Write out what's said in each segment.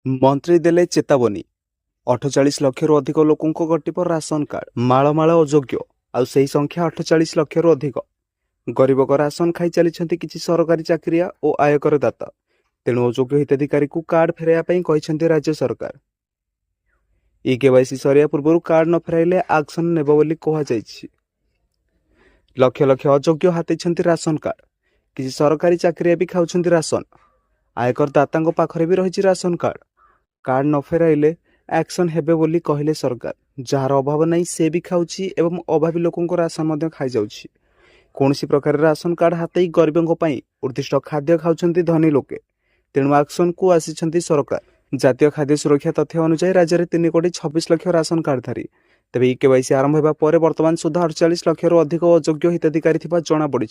मंत्री देले चेतावनी 48 लक्षरू अधिक लोकों घटिप राशन कार्ड माल अयोग्य आउ सही संख्या 48 लक्षरू अधिक गरीब राशन खाई चली किसी सरकारी चाकरिया और आयकर दाता तेणु अयोग्य हिताधिकारी को कार्ड फेरैया राज्य सरकार केवाईसी सरिया पूर्व कार्ड न फेराइले आक्शन नेब बोली कहुଯାଇଛି। लक्ष लक्ष अयोग्य हाथी राशन कार्ड किसी सरकारी चाकरिया भी खाऊं राशन आयकर दाता पाखरे भी रही राशन कार्ड न फेराइले एक्शन हेबे बोली कहले सरकार। जार अभाव नहीं से भी खाऊची एवं अभावी लोकों राशन खाई जाउची। कौनसी प्रकार राशन कार्ड हाथई गरीबों उद्दिष्ट खाद्य खाऊं धनी लोके तेणु एक्शन को आसी सरकार। जातीय खाद्य सुरक्षा तथ्य अनुसार राज्य में 3 कोटी 26 लाख राशन कार्डधारी तेज केवाईसी आरंभ होगा बर्तमान सुधा 48 लक्षरू अधिक अयोग्य हिताधिकारी जमापड़ी।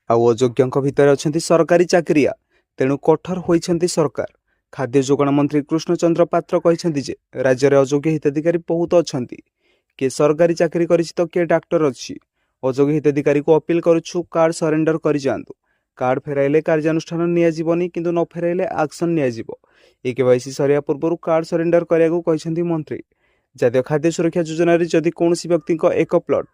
अयोग्यों भितर अच्छा सरकारी चाकरिया तेणु कठोर होती सरकार। खाद्य जोगाण मंत्री कृष्णचंद्र पात्र कहते राज्य में अयोग्य हिताधिकारी बहुत अच्छा किए सरकारी चाकरी कर किए डाक्टर अच्छी। अयोग्य हिताधिकारी को अपील करुछु कार्ड सरेंडर कर जातु। कार्ड फेराइले कार्यानुष्ठान नियाजिबनी किंतु न फेराइले एक्शन नियाजिबो। केवाईसी सरिया पूर्व कार्ड सरेंडर करने मंत्री। जातीय खाद्य सुरक्षा योजन जदि कौन व्यक्ति एक प्लट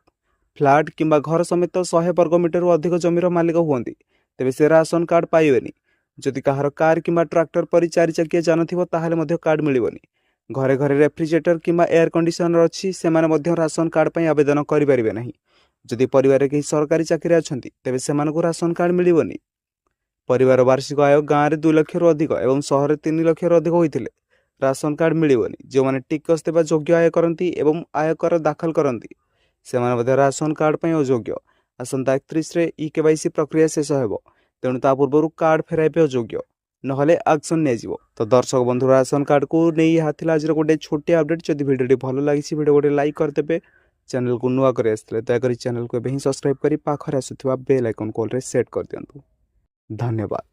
फ्लाट किंबा घर समेत 100 वर्ग मीटर अधिक जमीर मालिक हुए तेज से राशन कार्ड पाइबेनी। जदि कहार कार किंबा ट्रैक्टर परि 4 चकिया जान थी कार्ड मिलबनी। घरे घरे रेफ्रिजरेटर किंबा एयर कंडीशनर अच्छी से राशन कार्ड पर आवेदन करें ना। जदि परिवार कहीं सरकारी चाकरी अच्छा तेज से राशन कार्ड मिलबनी। परिवार वार्षिक आय गाँव में 2 लक्षरू अधिक एवं सहर 3 लक्षरू अधिक होते राशन कार्ड मिलबनी। जो मैंने टिकस देवा योग्य आय करती एवं आयकर दाखल करती से राशन कार्ड पर अयोग्य। आसंता 31 केवाईसी प्रक्रिया शेष हो तेणु ता पूर्व कार्ड फेराइबे अयोग्य नहले एक्शन नियाजिबो। तो दर्शक बंधु राशन कार्ड को नहीं यहाँ आज गोटे छोटे अपडेट। जदि भिडियो भल लगी भिडियो गोटे लाइक करदे। चैनल को नुआ कर दयाकोरी चैनल को सब्सक्राइब कर पाखरे आसुवा बेल आइकन कॉल रे सेट कर दियंतु। धन्यवाद।